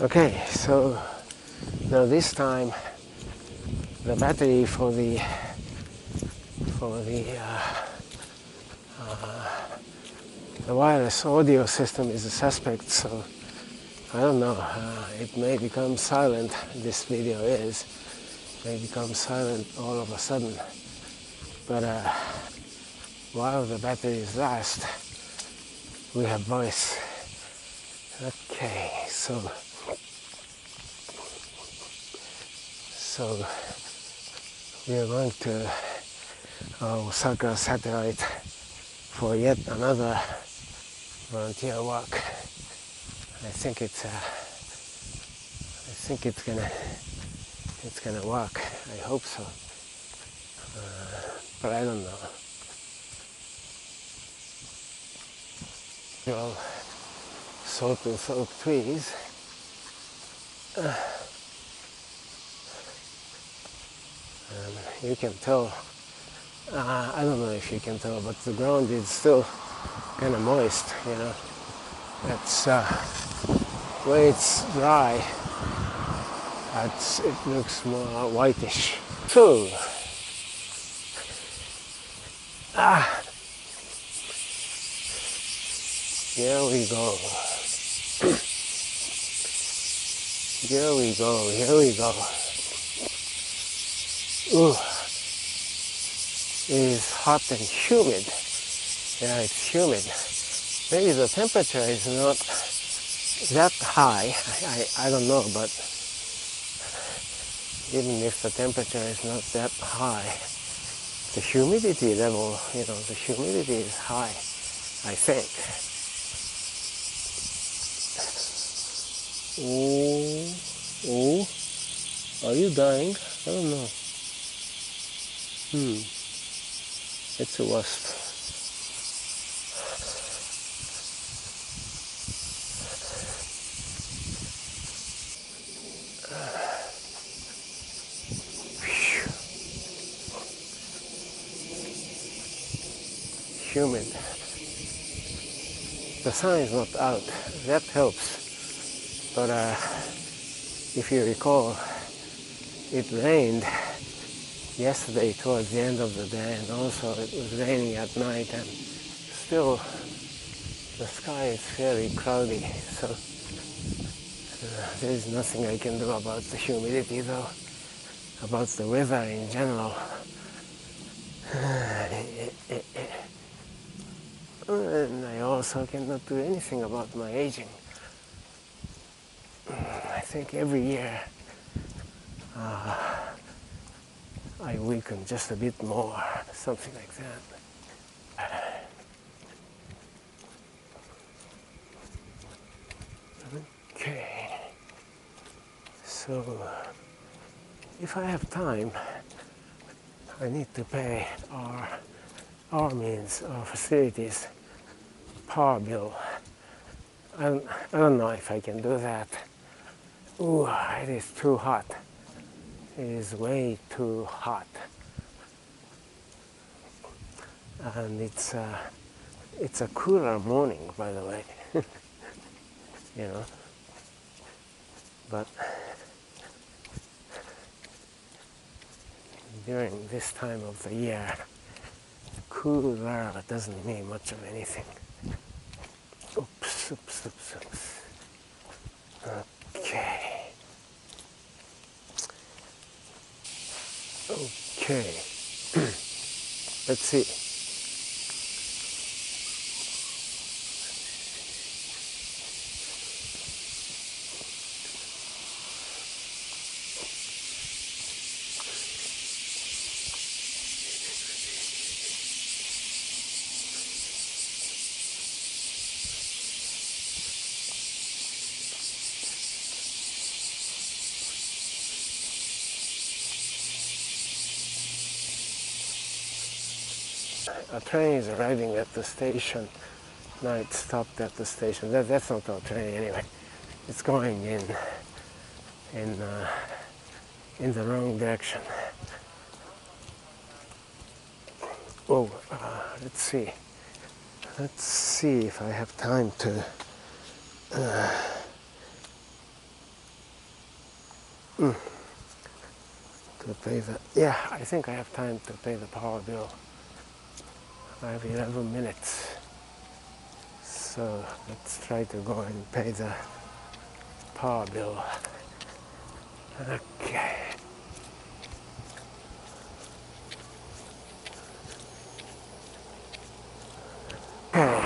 Okay, so now this time the battery for the wireless audio system is a suspect, so I don't know, it may become silent. This video may become silent all of a sudden, but while the battery lasts, we have voice. Okay, so we are going to Osaka Satellite for yet another volunteer walk. I think it's gonna work. I hope so, but I don't know. Well, soak trees. You can tell. I don't know if you can tell, but the ground is still kind of moist. You know, that's where it's dry. It looks more whitish. So, here we go. Here we go. Here we go. Ooh, it is hot and humid. Yeah, it's humid. Maybe the temperature is not that high. I don't know, but even if the temperature is not that high, the humidity level, the humidity is high, I think. Oh, are you dying? I don't know. It's a wasp. Humid. The sun is not out. That helps. But if you recall, it rained yesterday towards the end of the day, and also it was raining at night, and still the sky is fairly cloudy, so there is nothing I can do about the humidity, though, about the weather in general. And I also cannot do anything about my aging. I think every year I weaken just a bit more, something like that. Okay, so if I have time, I need to pay our facilities power bill. I don't know if I can do that. Ooh, it is too hot. It is way too hot. And it's a cooler morning, by the way. But during this time of the year, cooler doesn't mean much of anything. Oops. Okay. Let's see. A train is arriving at the station. No, it stopped at the station. That's not our train anyway. It's going in the wrong direction. Oh, let's see. Let's see if I have time to to pay the, yeah, I think I have time to pay the power bill. I have 11 minutes. So let's try to go and pay the power bill. Okay. Okay.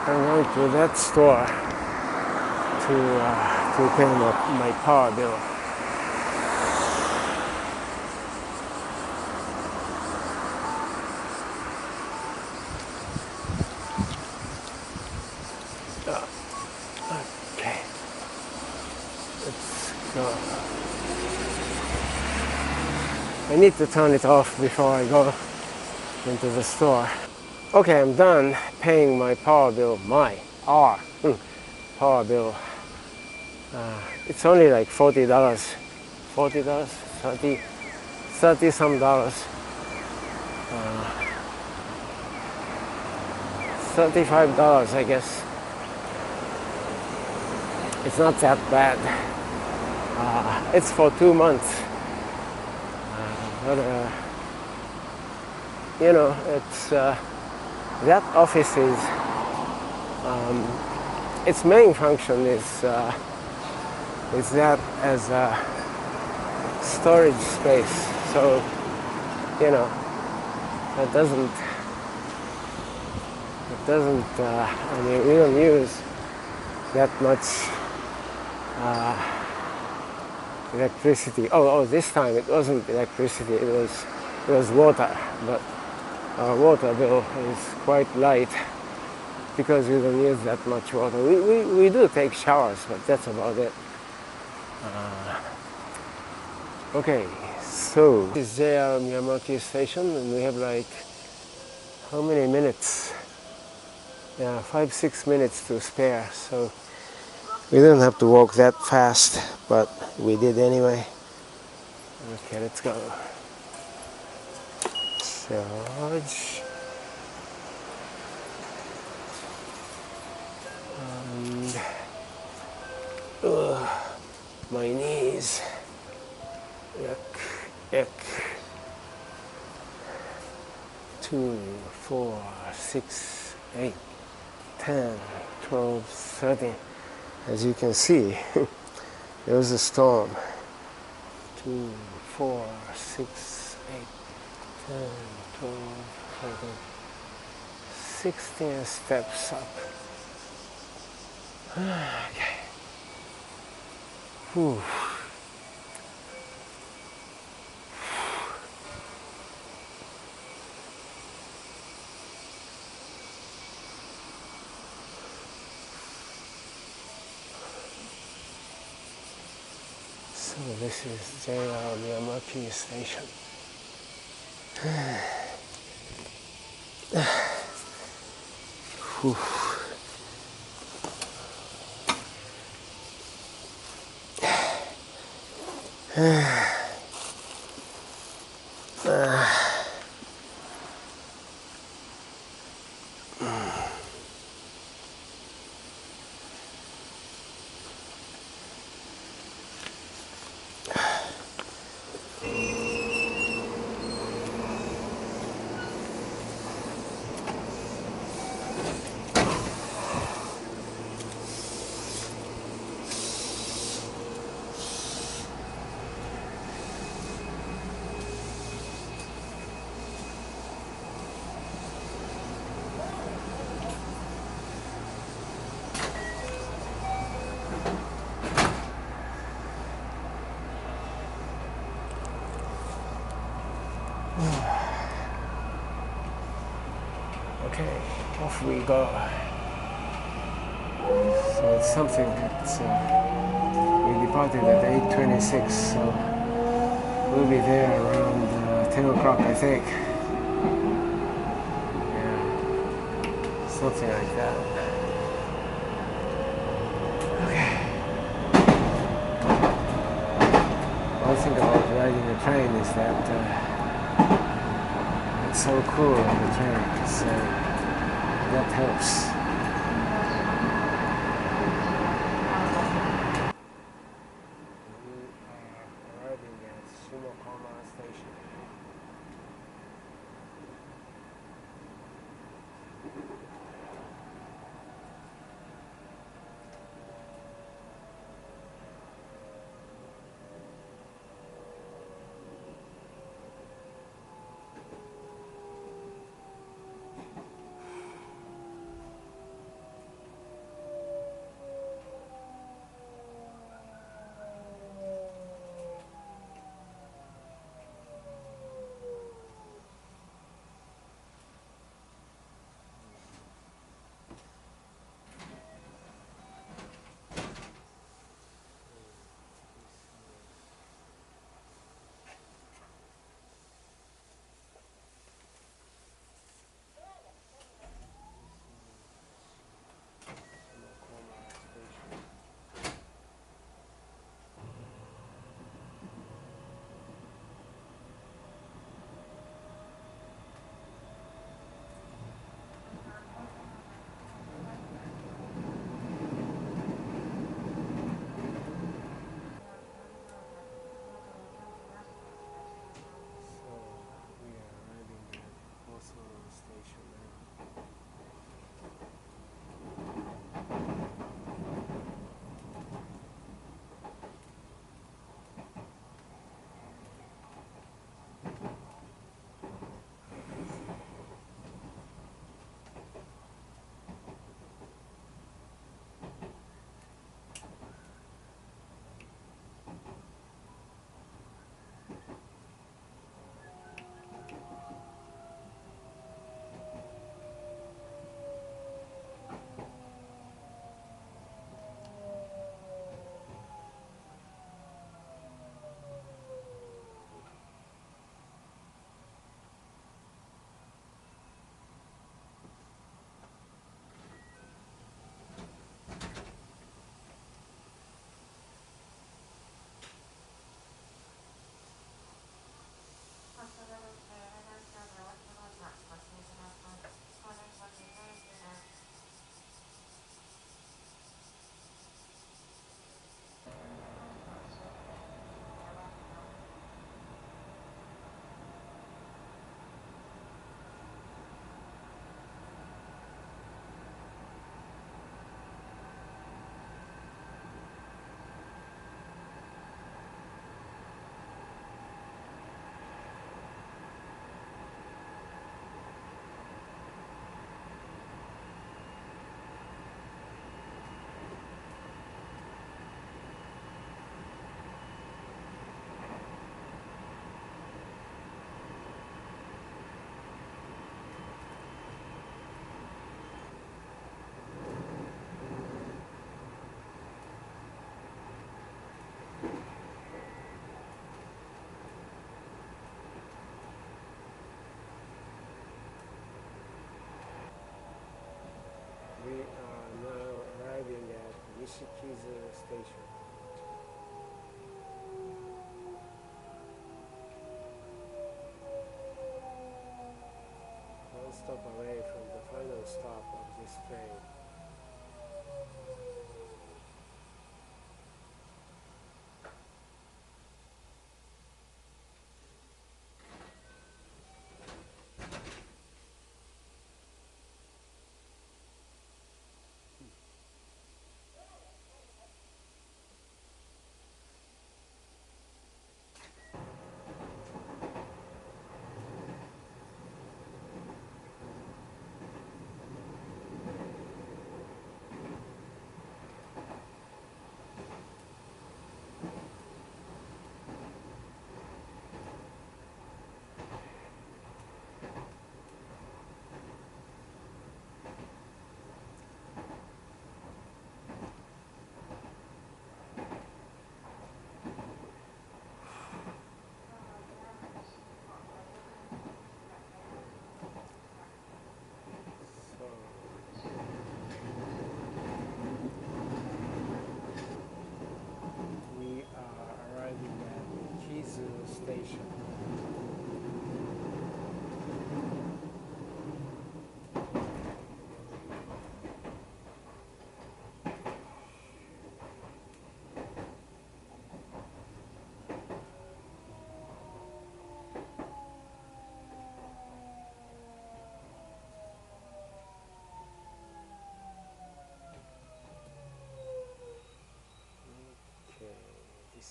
I'm going to that store to pay my power bill. Okay, let's go. I need to turn it off before I go into the store. Okay, I'm done paying my power bill, our power bill. It's only like $40, $40, 30 some dollars. $35, I guess. It's not that bad. It's for 2 months. But you know, it's that office is its main function is that as a storage space. So you know, it doesn't. I mean, we don't use that much electricity. Oh, this time it wasn't electricity. It was water. But our water bill is quite light because we don't use that much water. We do take showers, but that's about it. Okay, so this is JR Miyamaki Station, and we have like how many minutes? Yeah, 5-6 minutes to spare. So we didn't have to walk that fast, but we did anyway. Okay, let's go. Charge. And my knees. Yuck. 2, 4, 6, 8, 10, 12, 13. As you can see, there was a storm. 2, 4, 6, 8, 10, 12, 13, 16 steps up. Okay. Whew. So this is JR Miyamaki Station. Whew. Okay, off we go. So it's something that we departed at 8:26, so we'll be there around 10 o'clock, I think. Yeah, something like that. Okay. One thing about riding a train is that it's so cool on the train. It's that helps. We are arriving at Shimokama Station. We are now arriving at Nishikizu Station. One stop away from the final stop of this train.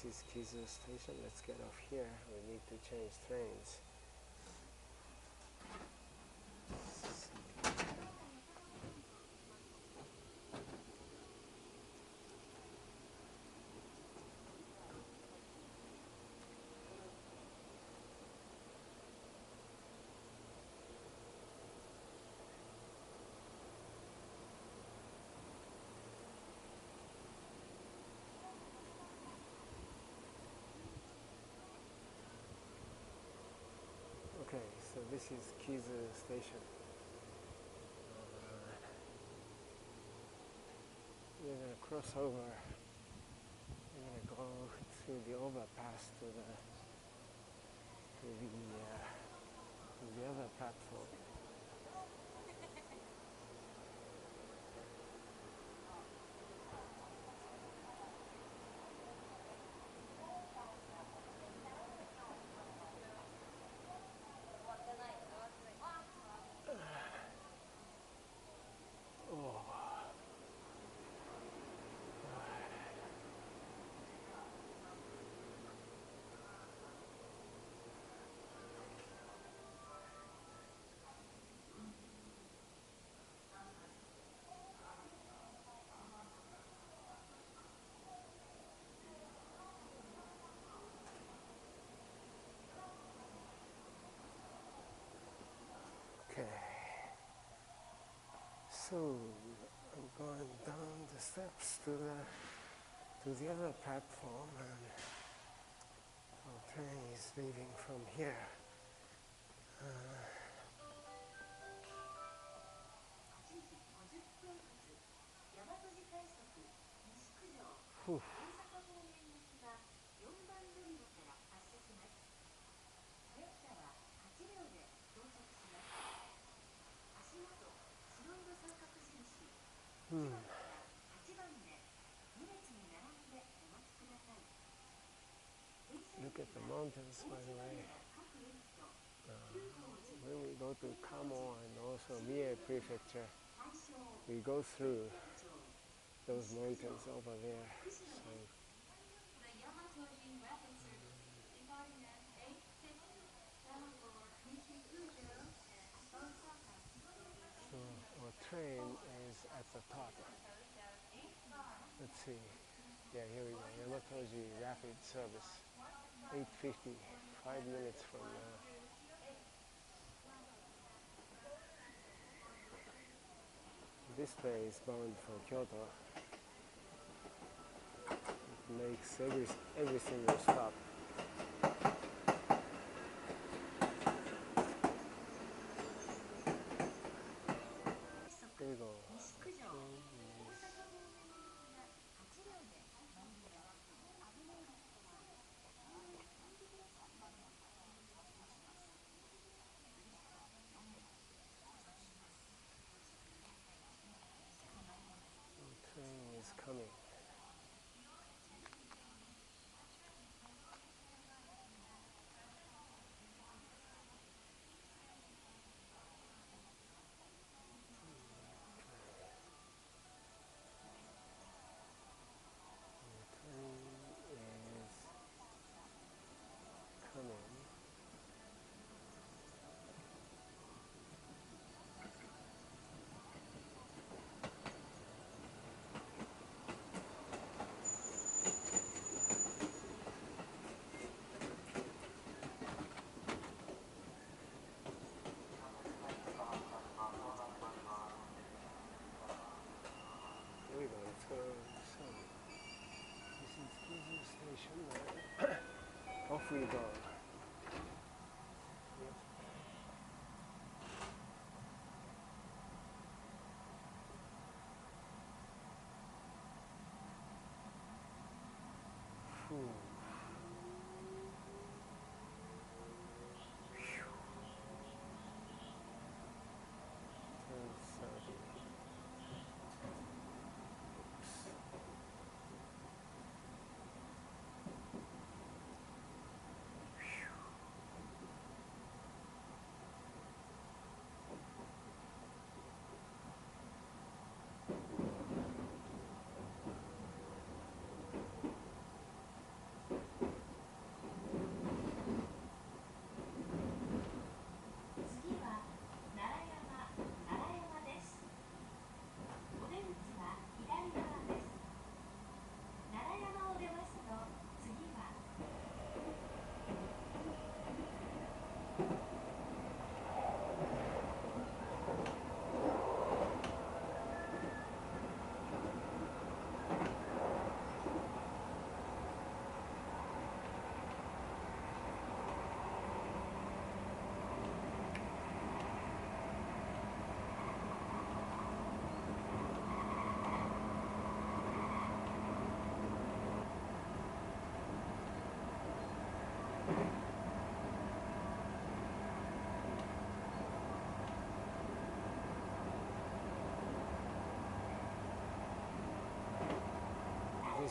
this is Kizu Station. Let's get off here. We need to change trains. Okay, so this is Kizu Station. We're going to cross over. We're going to go through the overpass to the other platform. Okay, so I'm going down the steps to the other platform, and our train is leaving from here. Whew. Look at the mountains, by the way. When we go to Kamo and also Mie Prefecture, we go through those mountains over there. So our train is at the top. Let's see. Yeah, here we go. Yamatoji Rapid Service. 8:50. 5 minutes from now. This train is bound for Kyoto. It makes every single stop. Here we go. The train is coming. Off we go.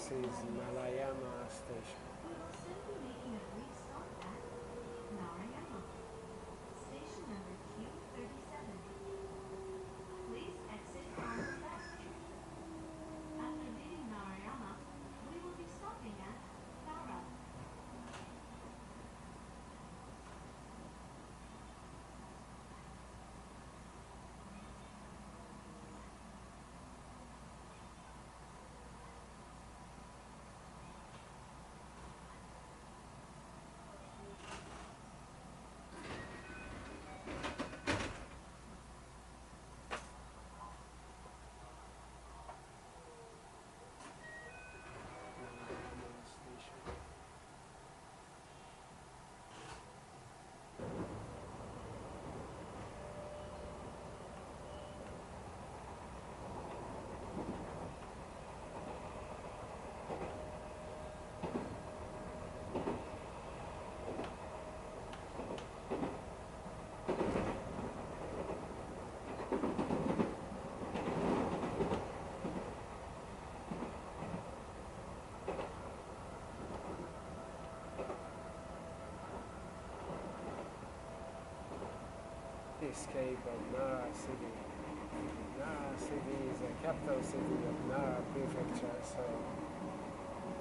This is Malayama Station. We will soon be making a brief stop at Narayama, station number Q37. Please exit on the left. After leaving Narayama, we will be stopping at Nara. Malayama Station. Escape of Nara City. Nara City is the capital city of Nara Prefecture, so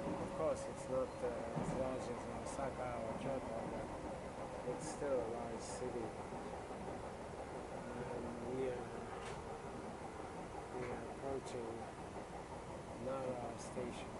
of course it's not as large as Osaka or Kyoto, but it's still a large city. And we are approaching Nara Station.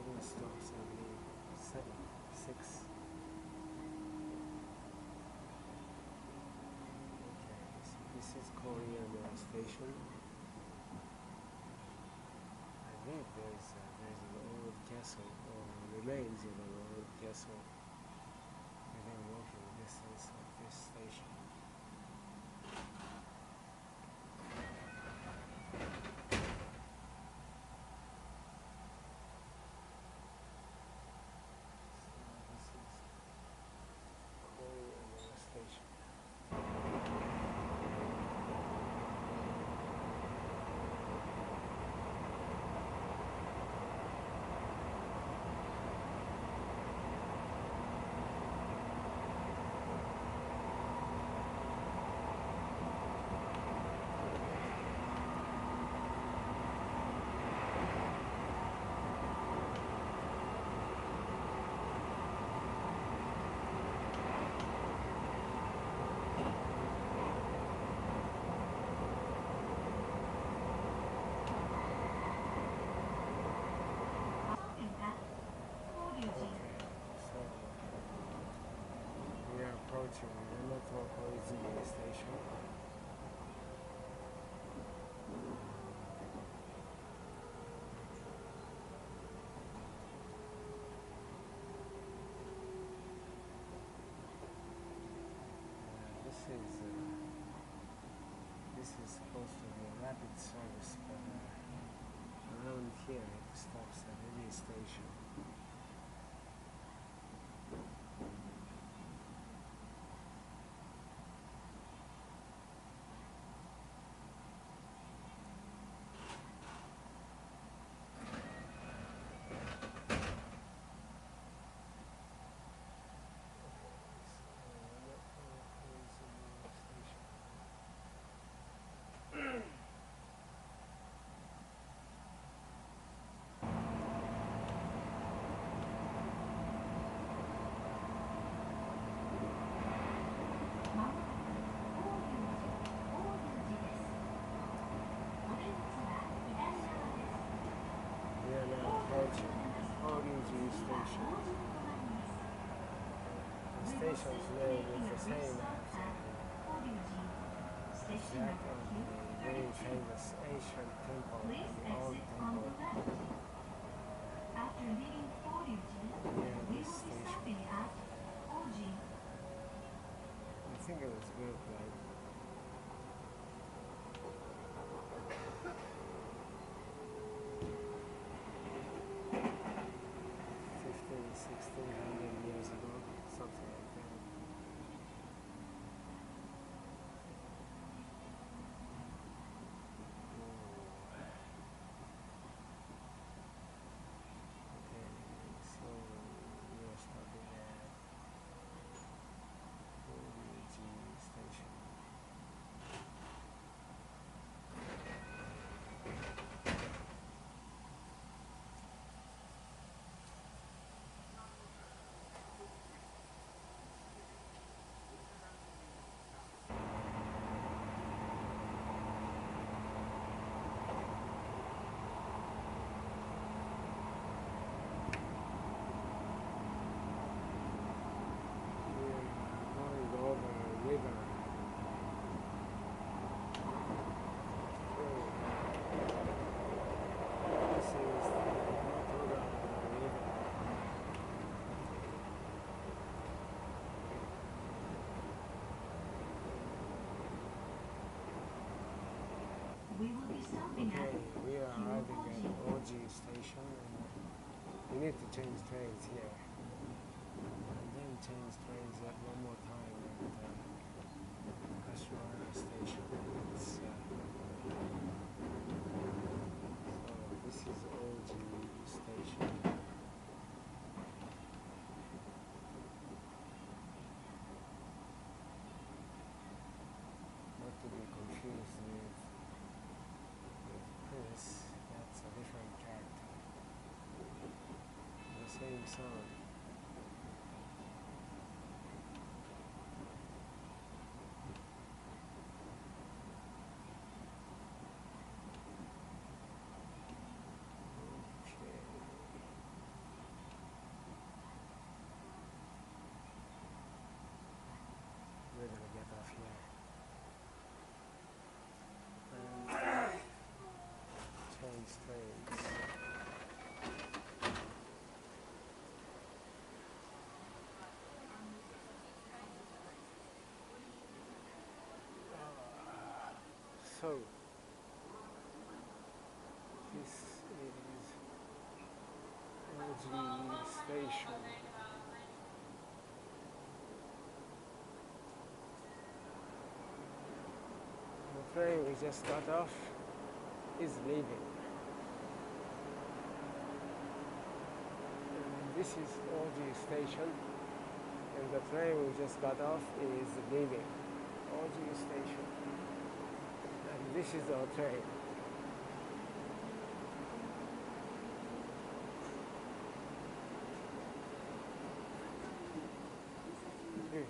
7 stops, I believe. 7, 6. Okay, so this is Korean station. I believe there's an old castle, or remains of an old castle within walking distance of this station. Approaching Yamato station. This is supposed to be a rapid service, but around here it stops at any station. Station's name is the same as that of the very famous ancient temple, the old temple. After leaving Fordyuji, we will be stopping at Oji. I think it was good, right? 1600 years ago, something like that. Okay, so we are stopping at Uji station. We will be stopping at we are arriving at Oji station, and we need to change trains here, and then change trains at one more time at Kashimara station. So this is Oji station. Not to be confused with this, that's a different character. The same song. So, this is OG station. The train we just got off is leaving. And this is OG station, and the train we just got off is leaving. OG station. And this is our train. Okay.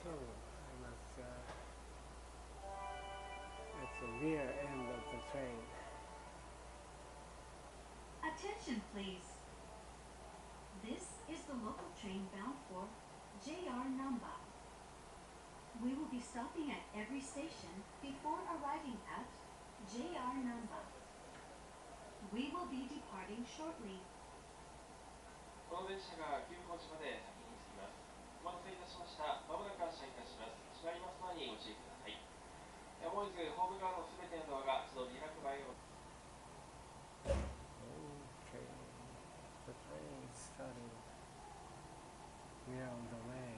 So I'm at the rear end of the train. Attention, please. This is the local train bound for JR Namba. We will be stopping at every station before arriving at JR Namba. We will be departing shortly. この電車が急行地まで先に着きます。お待たせいたしました。まもなく発車いたします。閉まります前にご注意ください。思わずホーム側のすべてのドアが自動で開く場合を Okay, the train is starting. We are on the way.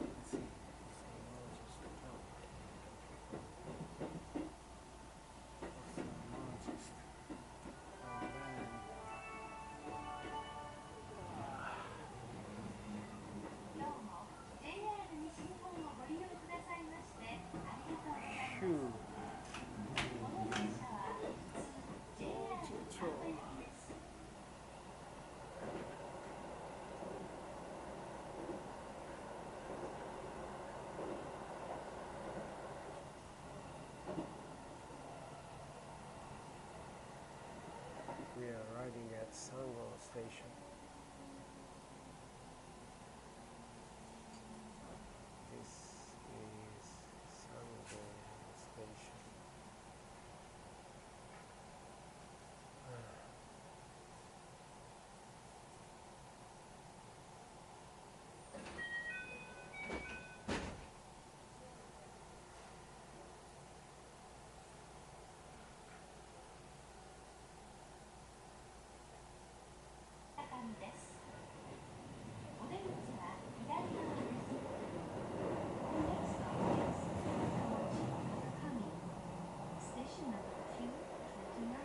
Let's see. Phew. We are arriving at Sango Station. This is Sango Station. Station number 229.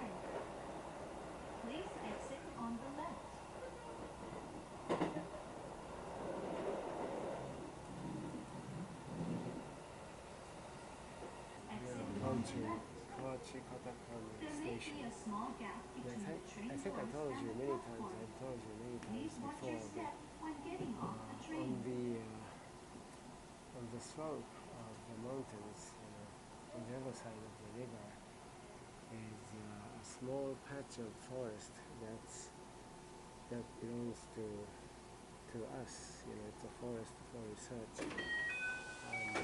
Please exit on the left. Exit on the left. Kyotanabe There may be Station. a small gap between the train I think I doors told and you the many times. platform. I've told you many Please times watch your before. step when getting off the On train. the slope of the mountains, other side of the river is a small patch of forest that belongs to us. You know, it's a forest for research, and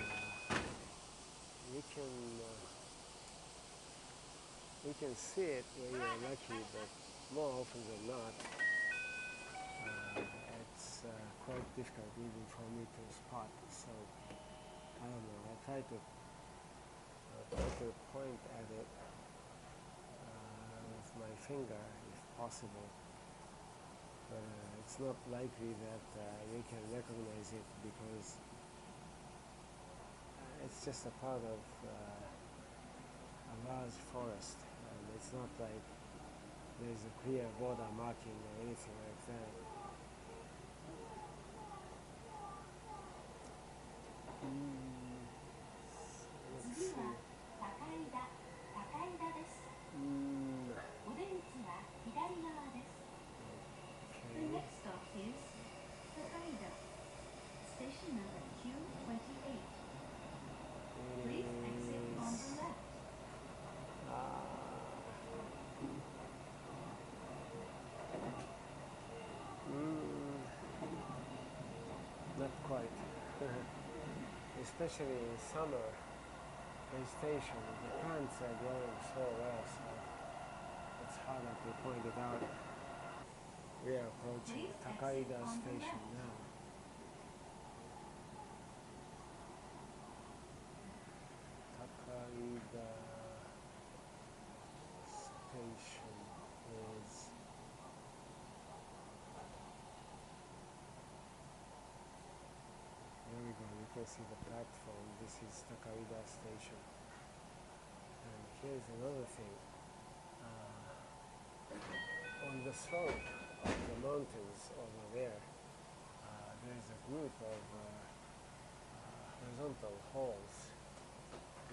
we can see it when you're lucky, but more often than not, it's quite difficult even for me to spot. So I don't know. I try to point at it with my finger, if possible. But it's not likely that you can recognize it because it's just a part of a large forest, and it's not like there's a clear border marking or anything like that. Let's see. The next stop is Takaida, station number Q28. Please exit on the left. Not quite. Especially in summer vegetation, the plants are growing so well, so it's harder to point it out. We are approaching Takaida Station now. Takaida Station is there we go, you can see the platform. This is Takaida Station. And here's another thing. On the slope of the mountains over there, there's a group of horizontal halls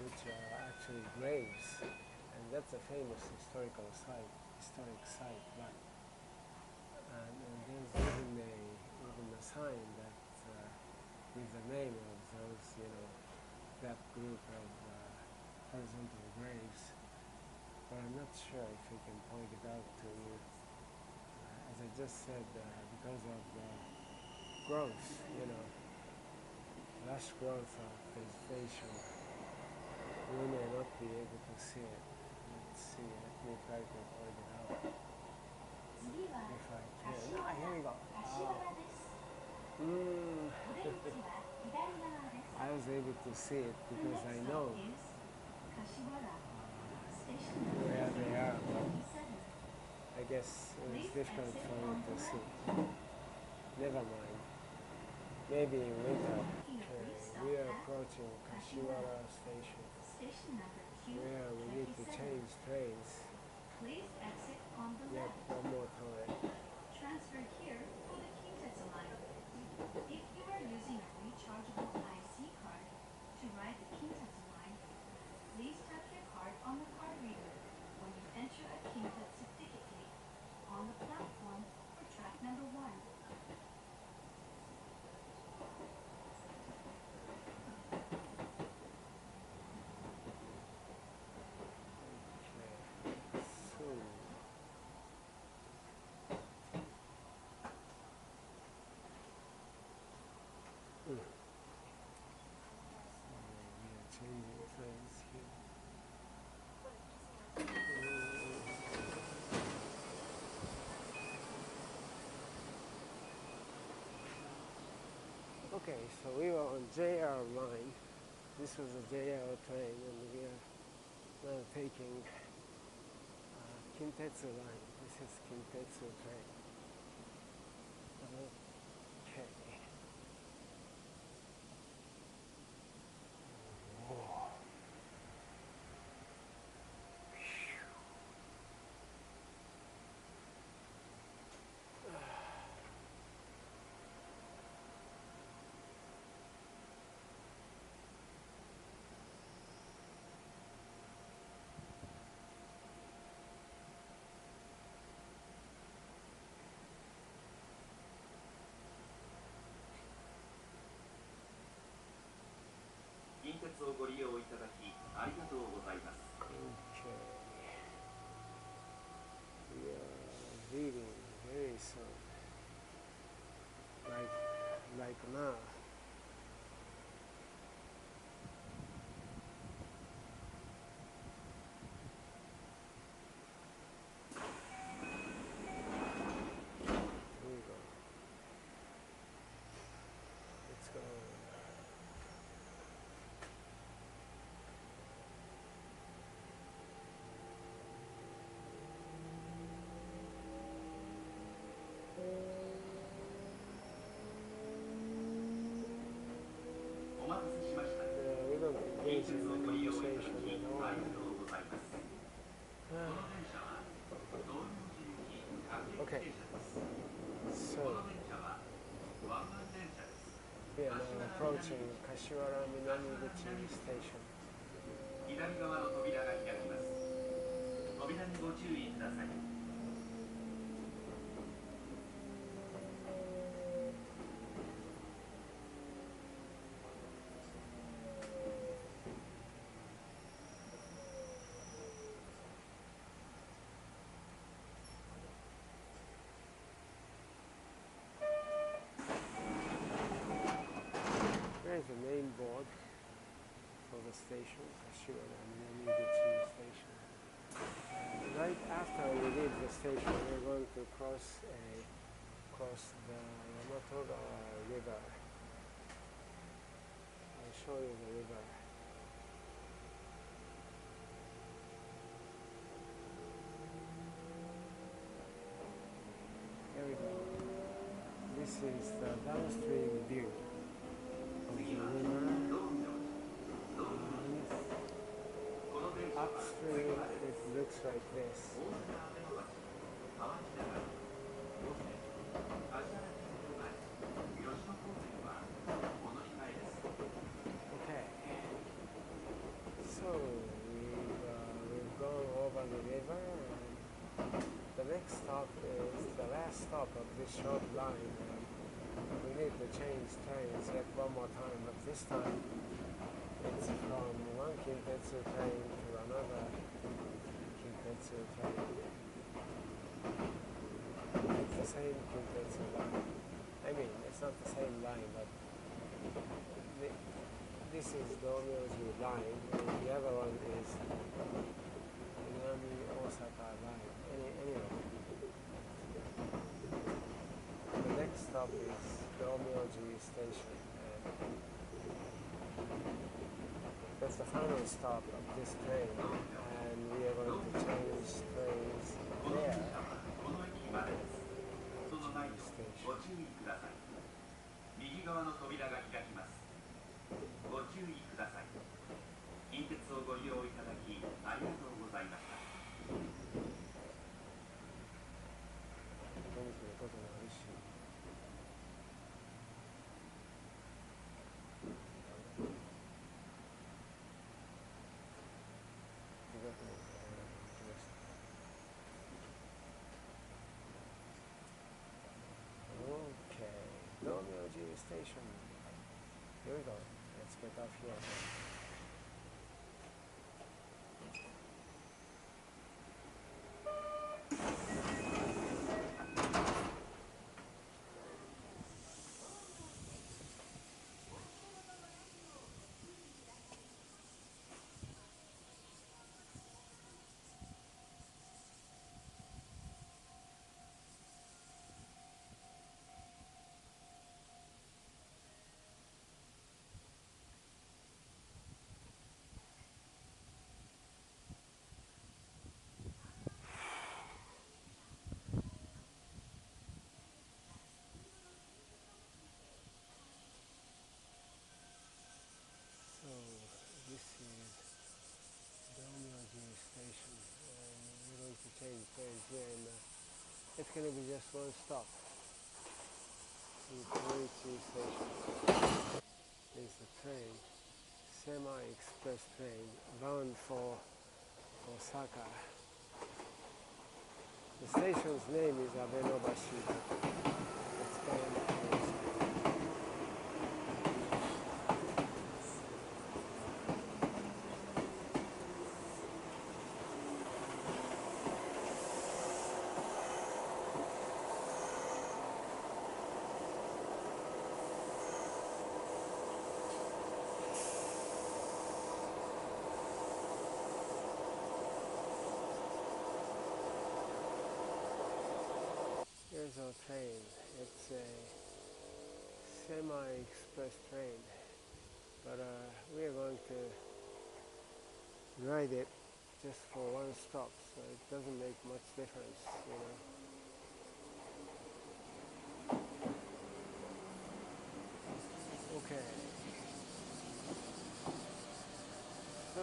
which are actually graves, and that's a famous historic site. But and there's even a sign that with the name of those, you know, that group of horizontal graves. But I'm not sure if we can point it out to you. As I just said, because of the growth, you know, lush growth of vegetation, we may not be able to see it. Let's see, let me try to point it out. If I can. Here we go. I was able to see it because I know where they are, but I guess it was difficult for me to see. Never mind. Maybe in winter. We are approaching Kashiwara Station, where we need to change trains. Please exit on the Yep, left. one more time. Transfer here for the Kintetsu line. If you are using a rechargeable IC card to ride the Kintetsu line, please tap your card on the card reader when you enter a Kintetsu ticket gate on the platform for track number 1. Changing trains here. Okay, so we were on JR line. This was a JR train, and we are now taking Kintetsu line. This is Kintetsu train. Okay.近鉄をご利用いただきありがとうございます。 Okay. We are leaving very soon. Like now. Here we go. Let's go. We don't engage in the conversation at all. Okay. So we are now approaching Kashiwara Minamiguchi Station. 左側の扉が開きます。扉にご注意ください。There is a name board for the station, Kashiwara Minamiguchi Station. Right after we leave the station, we're going to cross the Yamatogawa River. I'll show you the river. Here we go. This is the downstream view of the river. Upstream, it looks like this. Okay. So we've gone over the river, and the next stop is the last stop of this short line. We need to change trains yet one more time, but this time it's from one Kintetsu train to another Kintetsu train. It's the same Kintetsu line. I mean, it's not the same line, but this is the Domyoji line, and the other one is Minami Osaka line. Anyway, the next stop is Domyoji Station. That's the final stop of this train, and we are going to change trains there. Station. 右側の扉が開きます。ご注意ください。近鉄をご利用いただきありがとうございました。飲みすることもあるし。Okay, Domyoji Station. Here we go. Let's get off here. So this is Domyoji Station, and we're going to change trains here, and it's going to be just one stop to Koichi Station. There's a train, semi-express train, bound for Osaka. The station's name is Abenobashi. It's bound for Osaka. Shinkansen train. It's a semi-express train, but we are going to ride it just for one stop, so it doesn't make much difference, you know. Okay, so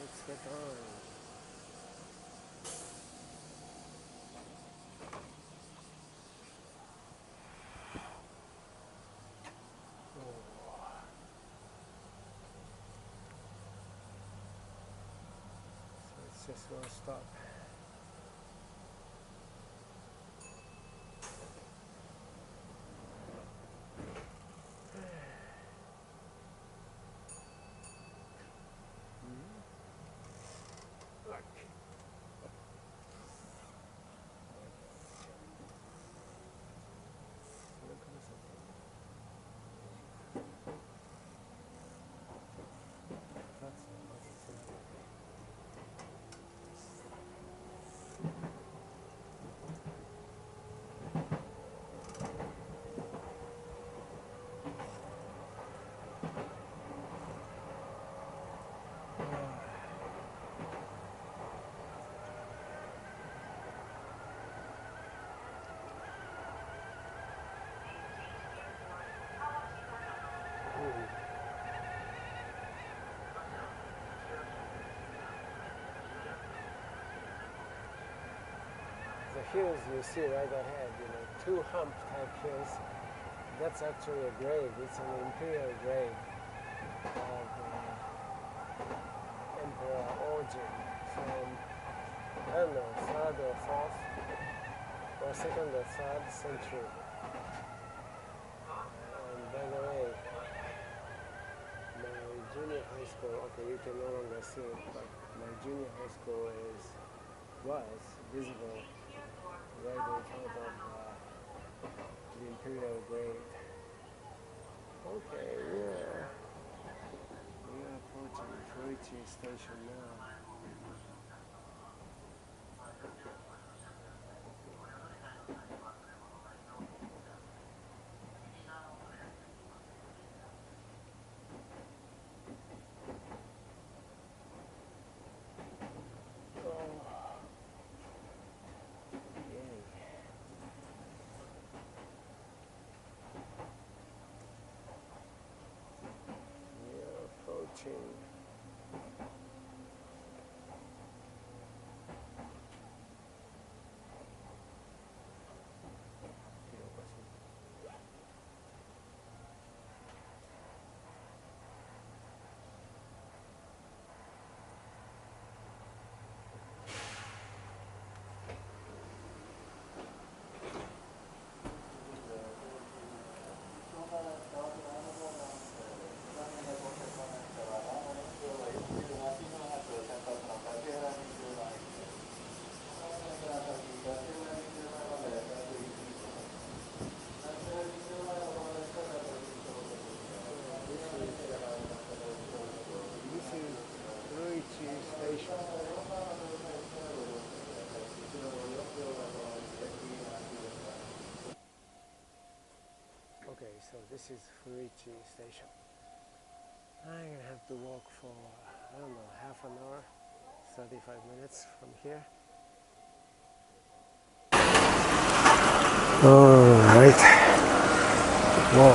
let's get on. So it's just one stop. The hills you see right ahead, you know, two hump type hills, that's actually a grave. It's an imperial grave of Emperor Ojin from, I don't know, 3rd or 4th, or 2nd or 3rd century. And by the way, my junior high school, okay, you can no longer see it, but my junior high school was visible right in front of the imperial grave. Okay, we are approaching Fuichi Station now. Okay, so this is Fuichi Station. I'm gonna have to walk for, I don't know, half an hour, 35 minutes from here. Alright. Whoa.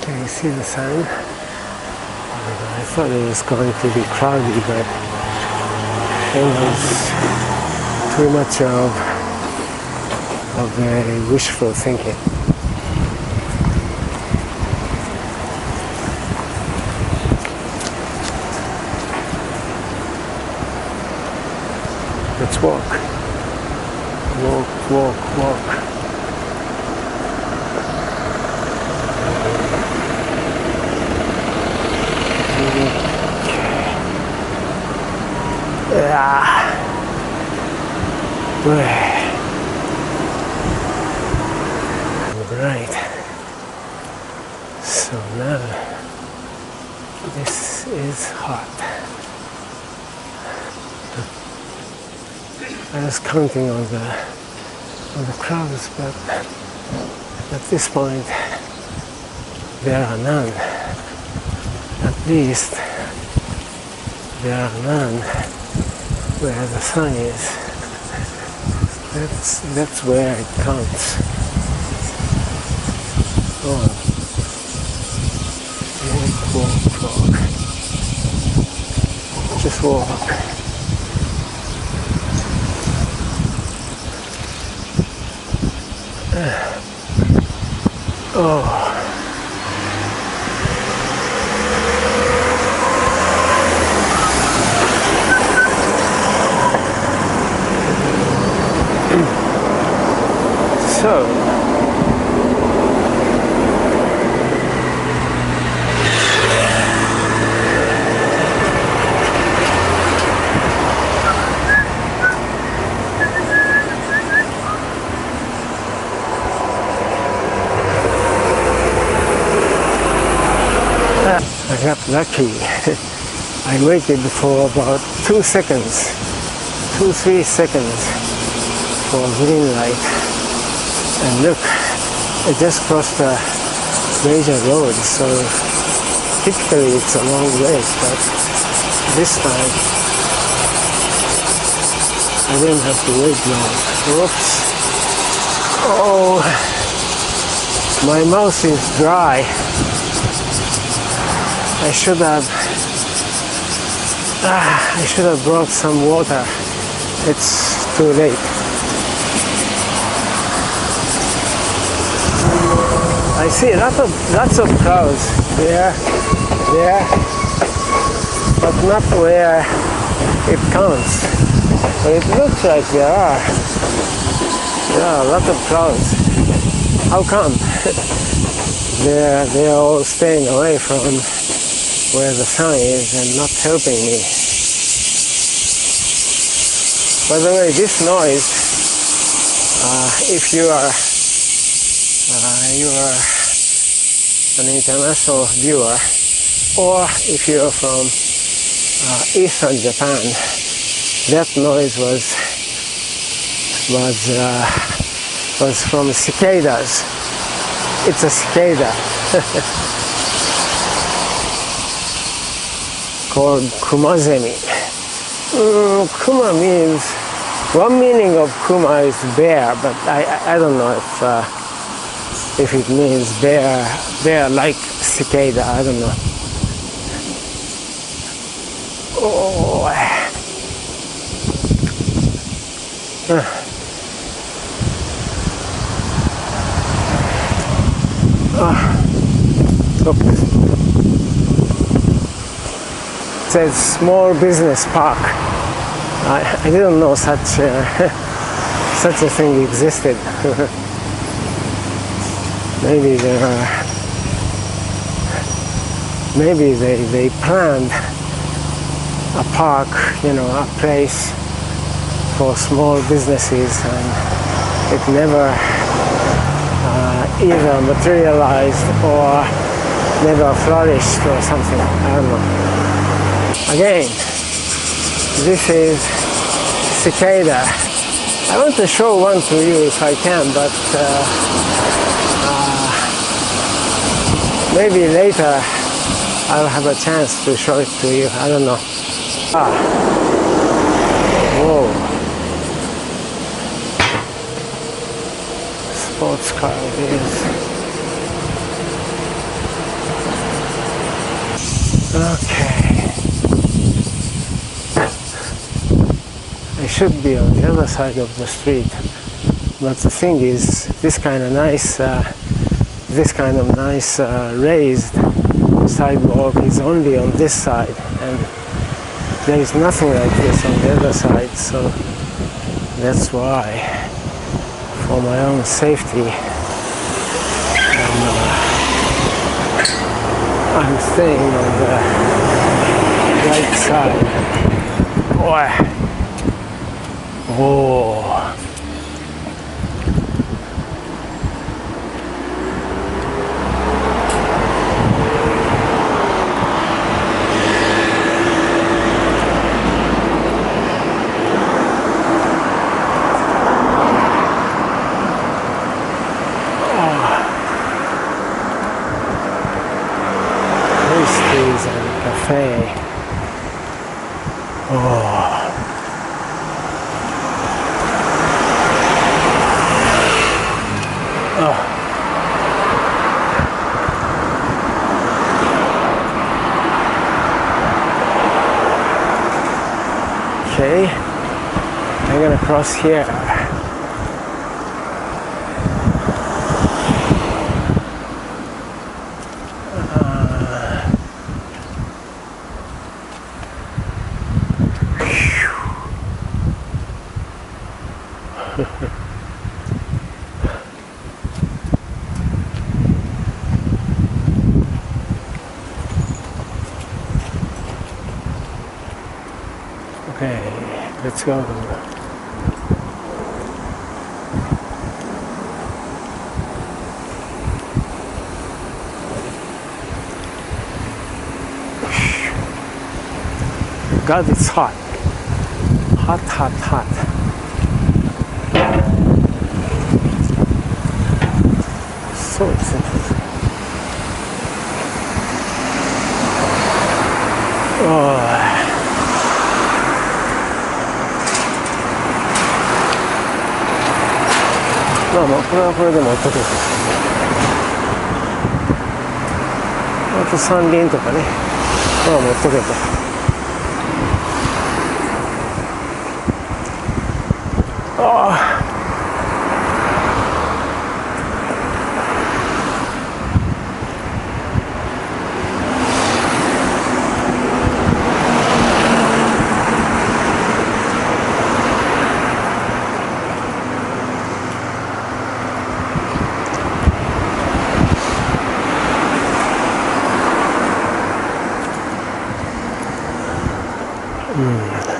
Can you see the sign? I thought it was going to be cloudy, but it was too much of a wishful thinking. Let's walk. Walk, walk, walk. Right. So now this is hot. I was counting on the crowds, but at this point there are none. At least there are none where the sun is. That's where it counts. Oh, walk. Just walk. Oh. So, I got lucky. I waited for about 2 seconds, 2-3 seconds for green light. And look, I just crossed a major road, so typically it's a long ways, but this time I didn't have to wait long. Whoops. Oh, my mouth is dry. I should have brought some water. It's too late. I see lots of crowds there, but not where it counts. But it looks like there are a lot of crowds. How come? They're all staying away from where the sun is and not helping me. By the way, this noise, if you are an international viewer, or if you're from Eastern Japan, that noise was from cicadas. It's a cicada called kumazemi. Kuma means, one meaning of kuma is bear, but I don't know if it means bear like cicada, I don't know. Oh. Look. It says small business park. I didn't know such a thing existed. Maybe they planned a park, a place for small businesses, and it never either materialized or never flourished or something. I don't know. Again, this is cicada. I want to show one to you if I can, but maybe later I'll have a chance to show it to you. I don't know. Whoa. Sports car it is. Okay. I should be on the other side of the street, but the thing is, this kind of nice raised sidewalk is only on this side, and there is nothing like this on the other side, so that's why, for my own safety, I'm staying on the right side. Boy. Oh. Okay, I'm gonna cross here. Okay, let's go. God, it's hot. Hot, hot, hot. So excited. Oh.まあまあこれはこれでもとてあと山林とかねまあ持っとけと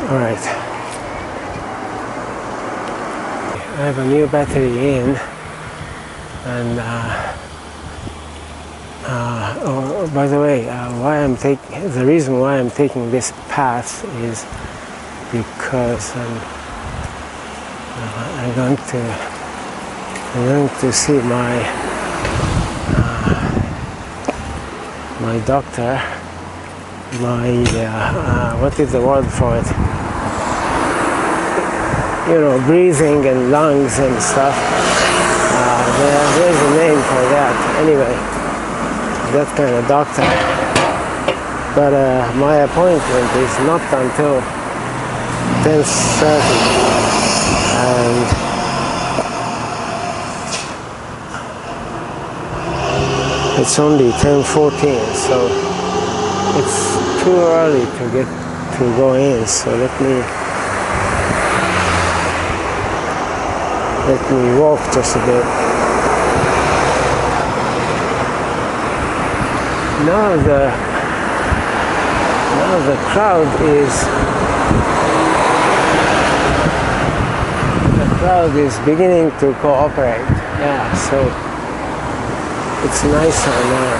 All right. I have a new battery in, and oh, by the way, the reason why I'm taking this path is because I'm going to see my doctor. What is the word for it? You know, breathing and lungs and stuff. There's a name for that. Anyway, that kind of doctor. But my appointment is not until 10:30, and it's only 10:14, so it's too early to go in. So let me walk just a bit. Now the crowd is beginning to cooperate. Yeah, so it's nicer now.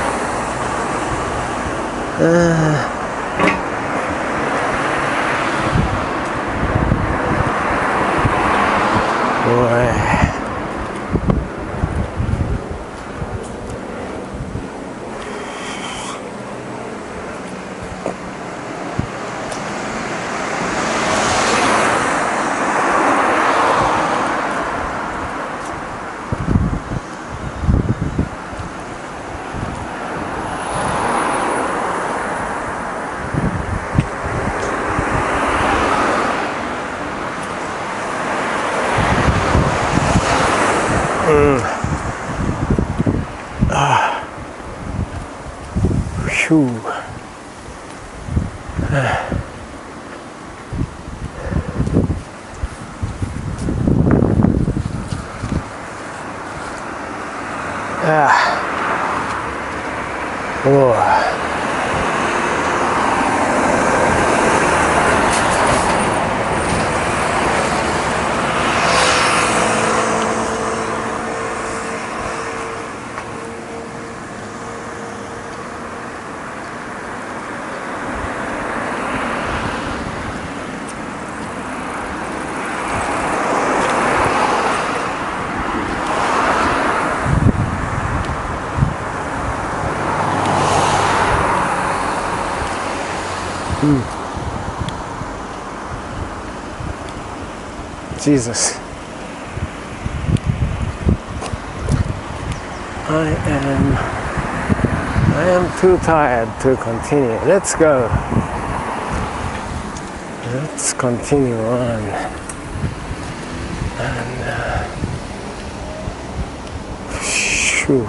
Boy. Phew. Oh. I am too tired to continue. Let's go. Let's continue on. And phew.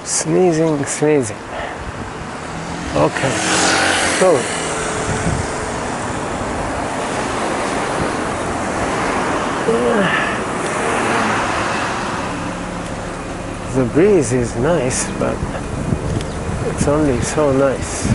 Sneezing. Okay, so the breeze is nice, but it's only so nice.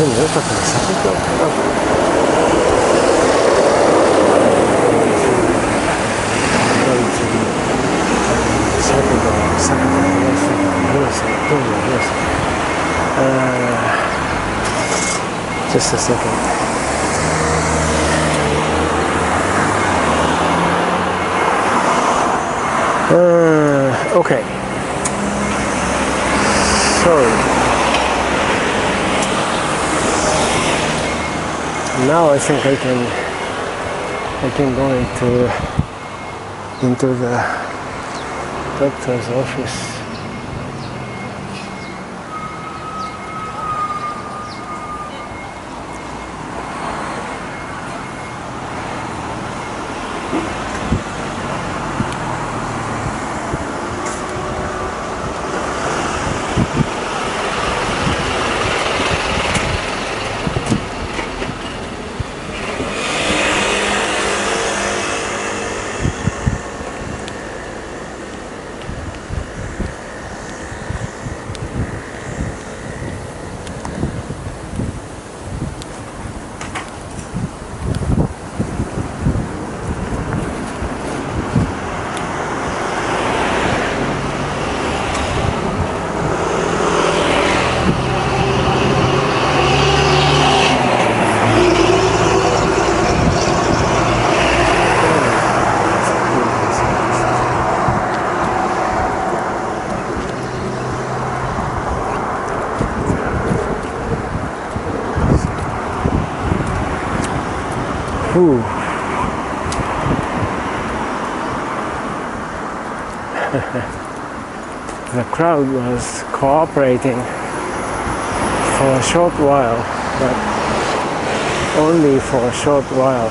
でもよかったね、先ほどJust a second. Okay. So now I think I can go into the doctor's office. Ooh. The crowd was cooperating for a short while, but only for a short while.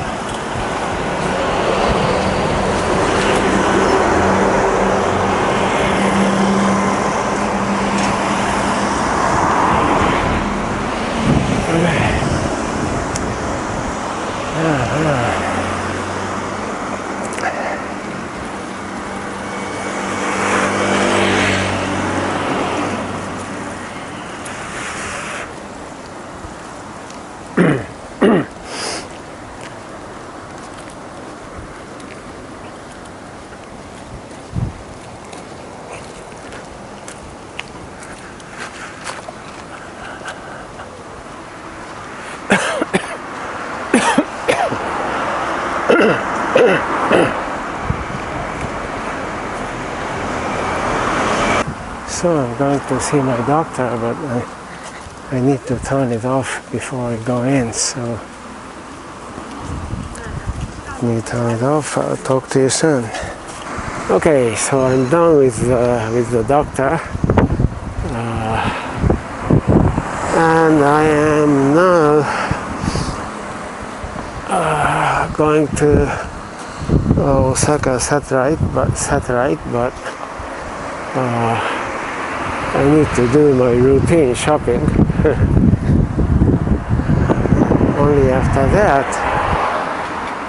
So I'm going to see my doctor, but I need to turn it off before I go in, so let me turn it off. I'll talk to you soon. Okay, so I'm done with the doctor, and I am now going to Osaka Satellite, but I need to do my routine shopping. Only after that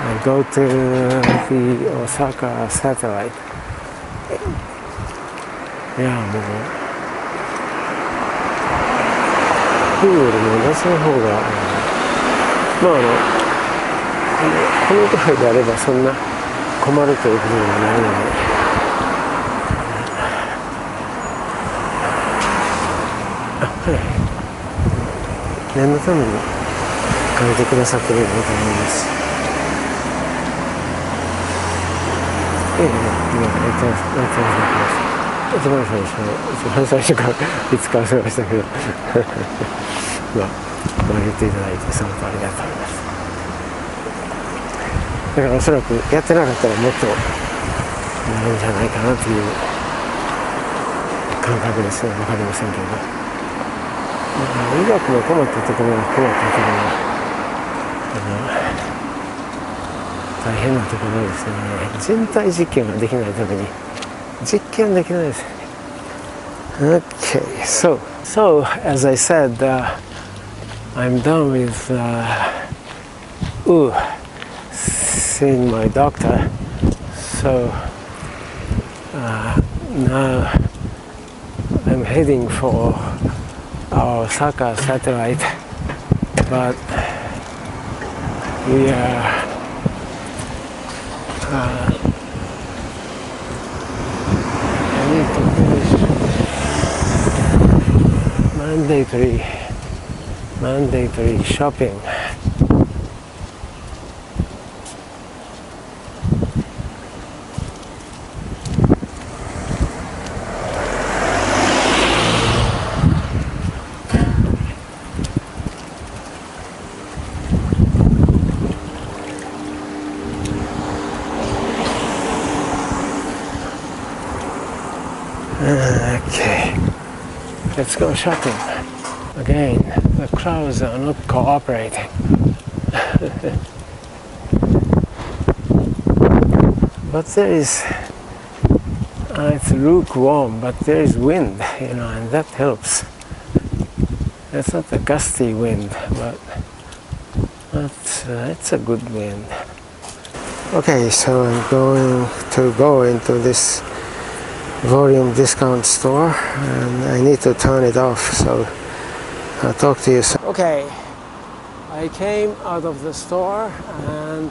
I go to the Osaka Satellite. いやもうプールも出す方がまあこのくらいであればそんな困るということではないので、念のために書いてくださってるのだと思います。一番最初からいつか忘れましたけどまあ言っていただいてそのとありがとうございます。だからおそらくやってなかったらもっとなるんじゃないかなという感覚ですね。分かりませんけど、医学の困ったところは困ったところは大変なところですね。人体実験ができないために実験できないです。Okay, so as I said, I'm done with seeing my doctor. So now I'm heading for our Osaka Satellite, but we are I need to finish mandatory shopping. Okay, let's go shopping. Again, the crowds are not cooperating. But there is, it's lukewarm, but there is wind, and that helps. It's not a gusty wind, but it's a good wind. Okay, so I'm going to go into this volume discount store and I need to turn it off, so I'll talk to you soon. Okay, I came out of the store and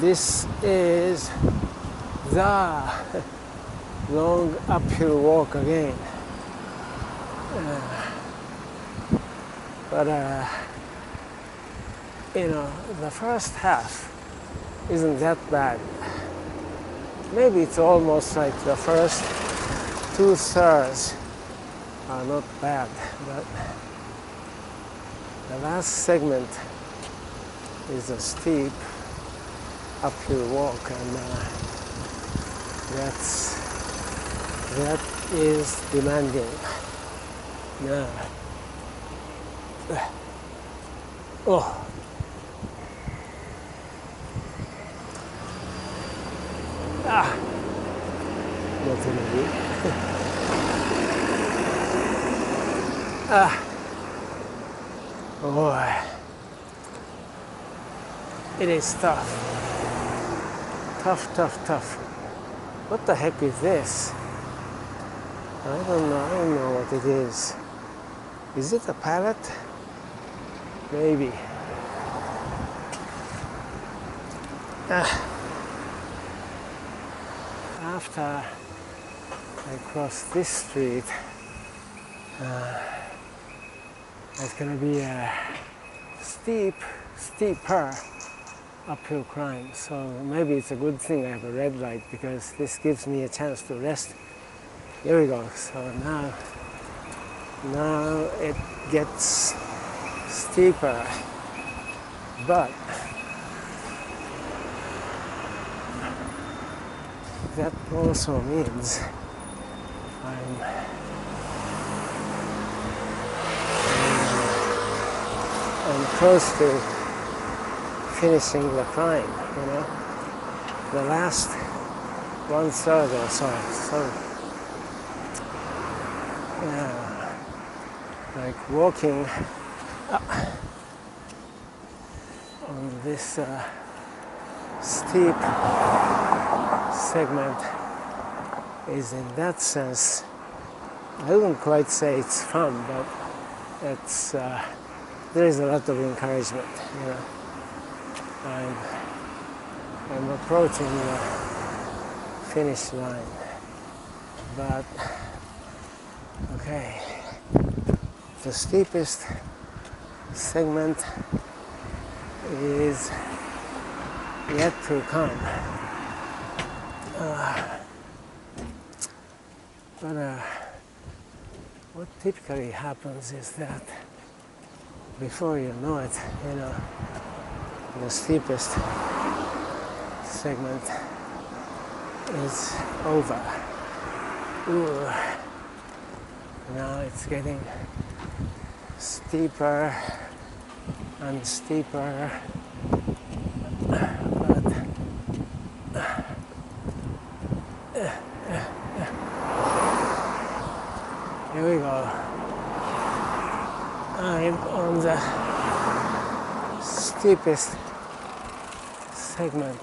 this is the long uphill walk again. But the first half isn't that bad. Maybe it's almost like the first 2/3 are not bad, but the last segment is a steep uphill walk, and that is demanding. Now, oh. Not in a week. Boy, it is tough. Tough. What the heck is this? I don't know what it is. Is it a pallet? Maybe. After I cross this street, it's going to be a steeper uphill climb. So maybe it's a good thing I have a red light, because this gives me a chance to rest. Here we go. So now it gets steeper, but that also means I'm close to finishing the climb, The last 1/3 or so. So like walking on this steep segment is, in that sense, I wouldn't quite say it's fun, but it's there is a lot of encouragement. You know, I'm approaching the finish line, but okay, the steepest segment is yet to come. But what typically happens is that before you know it, you know, the steepest segment is over. Ooh. Now it's getting steeper and steeper, but here we go. I'm on the steepest segment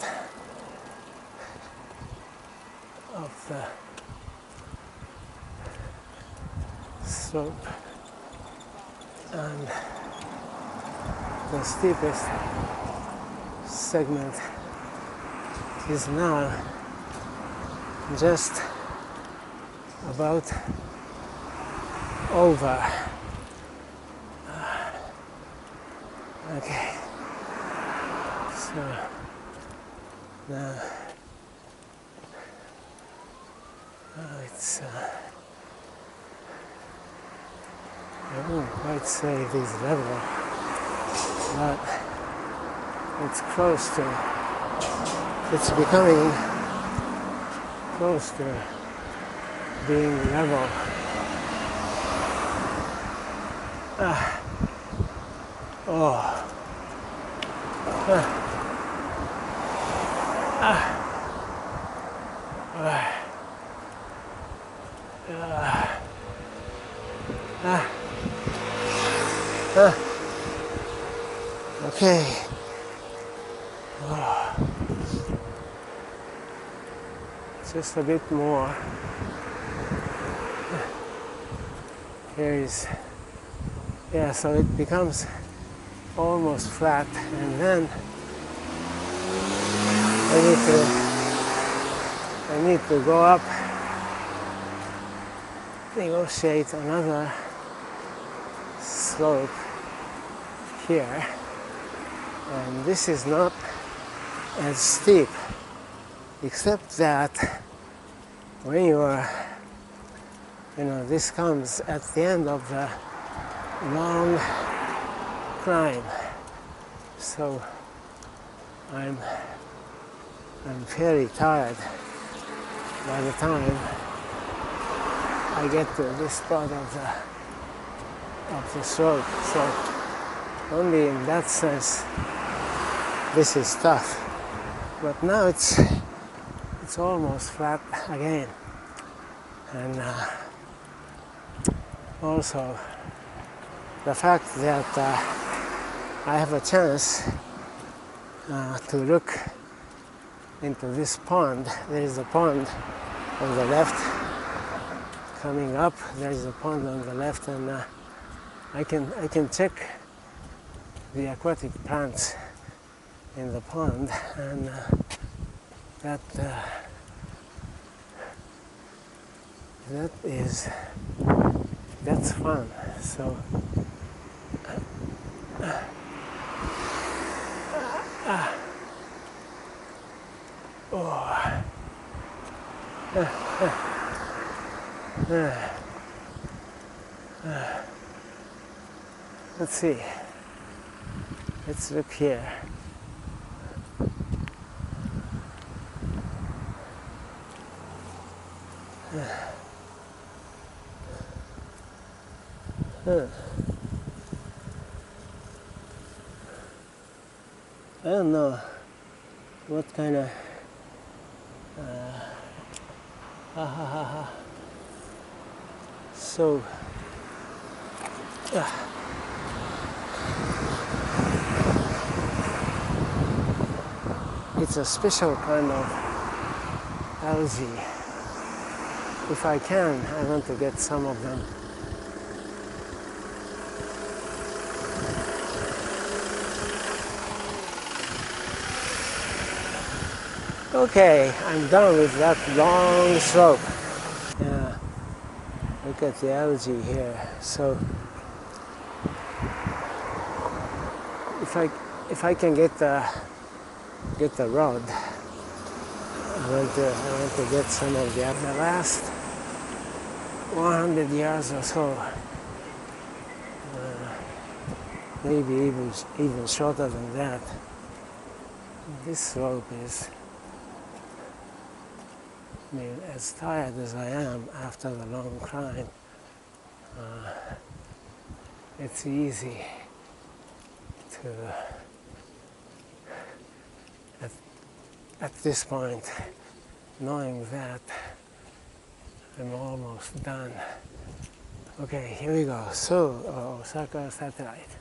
of the slope, and the steepest segment is now just about over. Okay, so now it's I wouldn't quite say it is level, but it's close to, it's becoming close to being level. Okay. Just a bit more. Here is, yeah, so it becomes almost flat, and then I need to go up, negotiate another slope here, and this is not as steep, except that when you are, you know, this comes at the end of the long climb, so I'm fairly tired by the time I get to this part of the slope. So only in that sense this is tough. But now it's almost flat again, and also the fact that I have a chance to look into this pond. There is a pond on the left coming up. There is a pond on the left, and I can check the aquatic plants in the pond, and that's fun. So let's see. Let's look here. I don't know what kind of So it's a special kind of algae. If I can, I want to get some of them. Okay, I'm done with that long slope. Yeah, look at the algae here. So if I can get the rod, I want to get some of the last 100 yards or so. Maybe even shorter than that. This slope is, I mean, as tired as I am after the long climb, it's easy to, at this point, knowing that I'm almost done. Okay, here we go. So, Osaka Satellite.